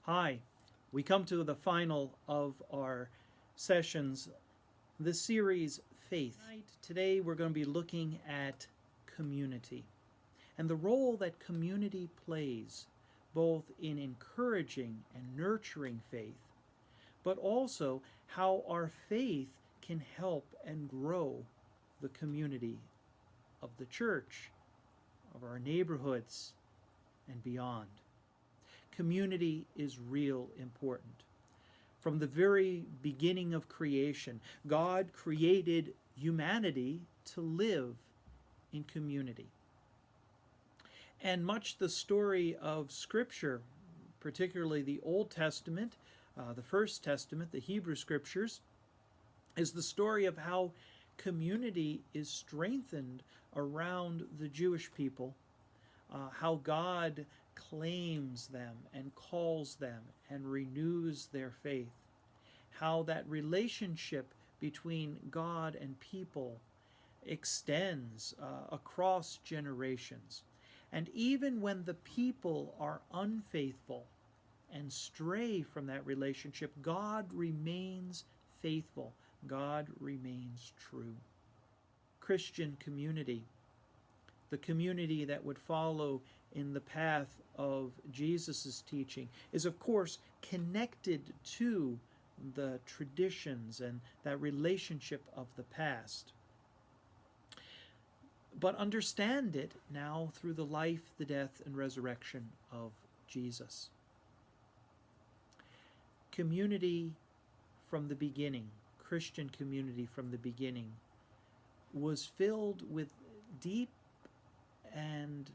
Hi, we come to the final of our sessions, the series Faith. Today we're going to be looking at community and the role that community plays both in encouraging and nurturing faith, but also how our faith can help and grow the community of the church, of our neighborhoods, and beyond. Community is real important. From the very beginning of creation, God created humanity to live in community. And much the story of Scripture, particularly the Old Testament, the First Testament, the Hebrew Scriptures, is the story of how community is strengthened around the Jewish people, how God claims them and calls them and renews their faith, how that relationship between God and people extends across generations. And even when the people are unfaithful and stray from that relationship, God remains faithful. God remains true. Christian community, the community that would follow in the path of Jesus' teaching, is of course connected to the traditions and that relationship of the past. But understand it now through the life, the death, and resurrection of Jesus. Community from the beginning, Christian community from the beginning, was filled with deep and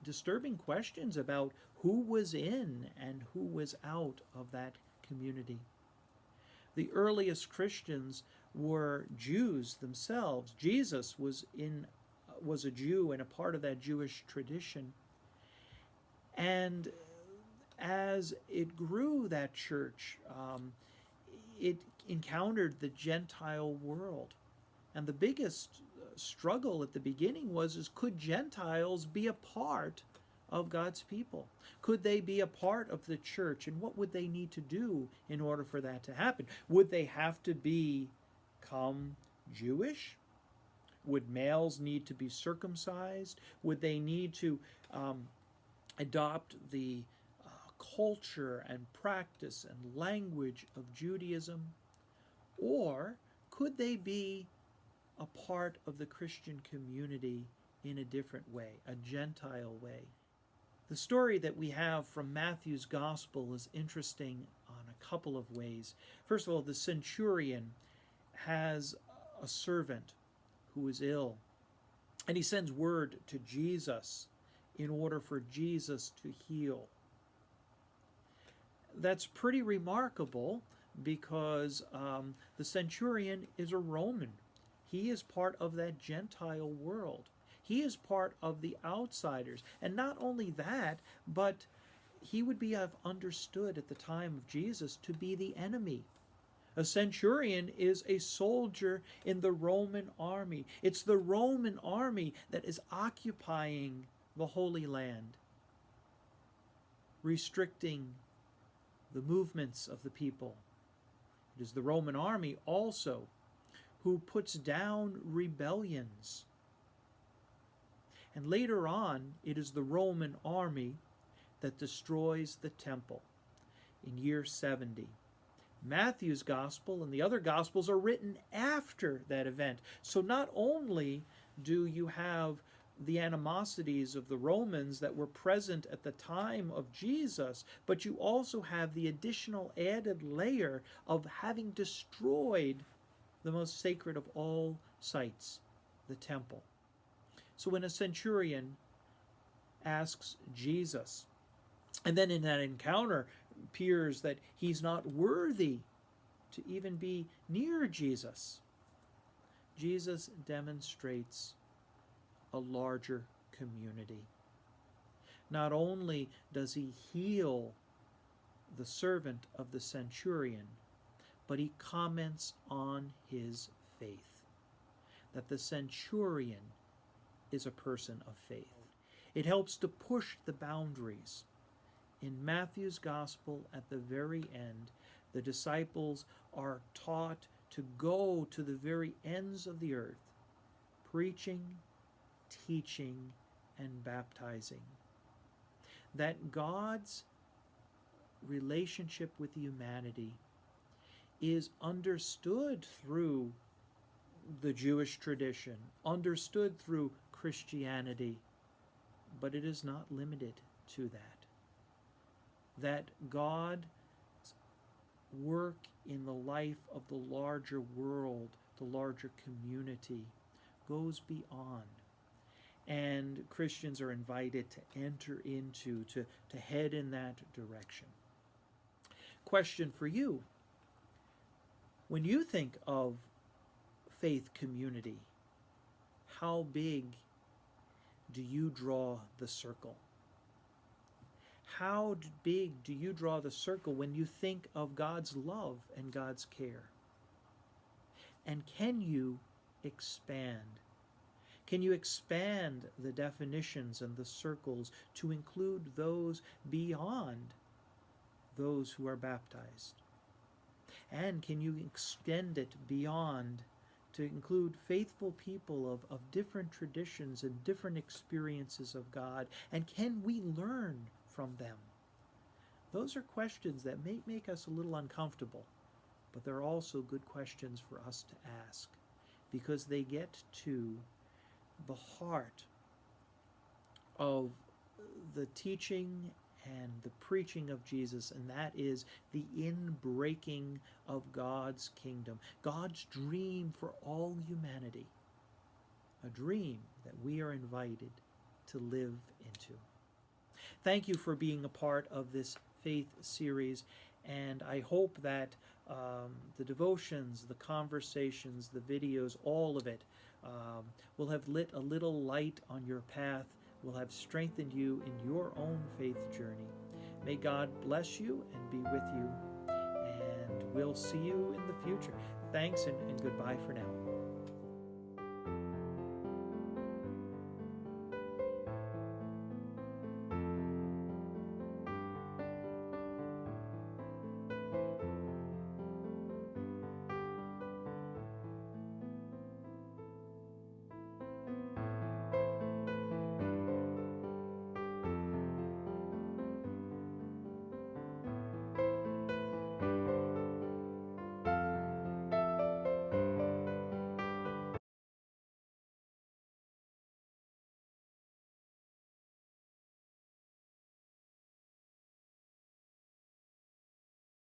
disturbing questions about who was in and who was out of that community. The earliest Christians were Jews themselves. Jesus was a Jew and a part of that Jewish tradition. And as it grew, that church, it encountered the Gentile world. And the biggest struggle at the beginning was could Gentiles be a part of God's people? Could they be a part of the church? And what would they need to do in order for that to happen? Would they have to become Jewish? Would males need to be circumcised? Would they need to adopt the culture and practice and language of Judaism? Or could they be a part of the Christian community in a different way, a Gentile way? The story that we have from Matthew's Gospel is interesting on a couple of ways. First of all, the centurion has a servant who is ill, and he sends word to Jesus in order for Jesus to heal. That's pretty remarkable because the centurion is a Roman. He is part of that Gentile world. He is part of the outsiders. And not only that, but he would be understood at the time of Jesus to be the enemy. A centurion is a soldier in the Roman army. It's the Roman army that is occupying the Holy Land, restricting the movements of the people. It is the Roman army also who puts down rebellions. And later on, it is the Roman army that destroys the temple in year 70. Matthew's Gospel and the other Gospels are written after that event. So not only do you have the animosities of the Romans that were present at the time of Jesus, but you also have the additional added layer of having destroyed the most sacred of all sites, the temple. So when a centurion asks Jesus, and then in that encounter appears that he's not worthy to even be near Jesus, Jesus demonstrates a larger community. Not only does he heal the servant of the centurion, but he comments on his faith, that the centurion is a person of faith. It helps to push the boundaries In Matthew's Gospel, at the very end, the disciples are taught to go to the very ends of the earth, preaching, teaching, and baptizing. That God's relationship with humanity is understood through the Jewish tradition, understood through Christianity, but it is not limited to that. That God's work in the life of the larger world, the larger community, goes beyond. And Christians are invited to enter into, to head in that direction. Question for you. When you think of faith community, how big do you draw the circle? How big do you draw the circle when you think of God's love and God's care? And can you expand? Can you expand the definitions and the circles to include those beyond those who are baptized? And can you extend it beyond to include faithful people of different traditions and different experiences of God? And can we learn from them? Those are questions that may make us a little uncomfortable, but they're also good questions for us to ask, because they get to the heart of the teaching and the preaching of Jesus, and that is the inbreaking of God's kingdom, God's dream for all humanity, a dream that we are invited to live into. Thank you for being a part of this faith series, and I hope that the devotions, the conversations, the videos, all of it will have lit a little light on your path, will have strengthened you in your own faith journey. May God bless you and be with you, and we'll see you in the future. Thanks and goodbye for now.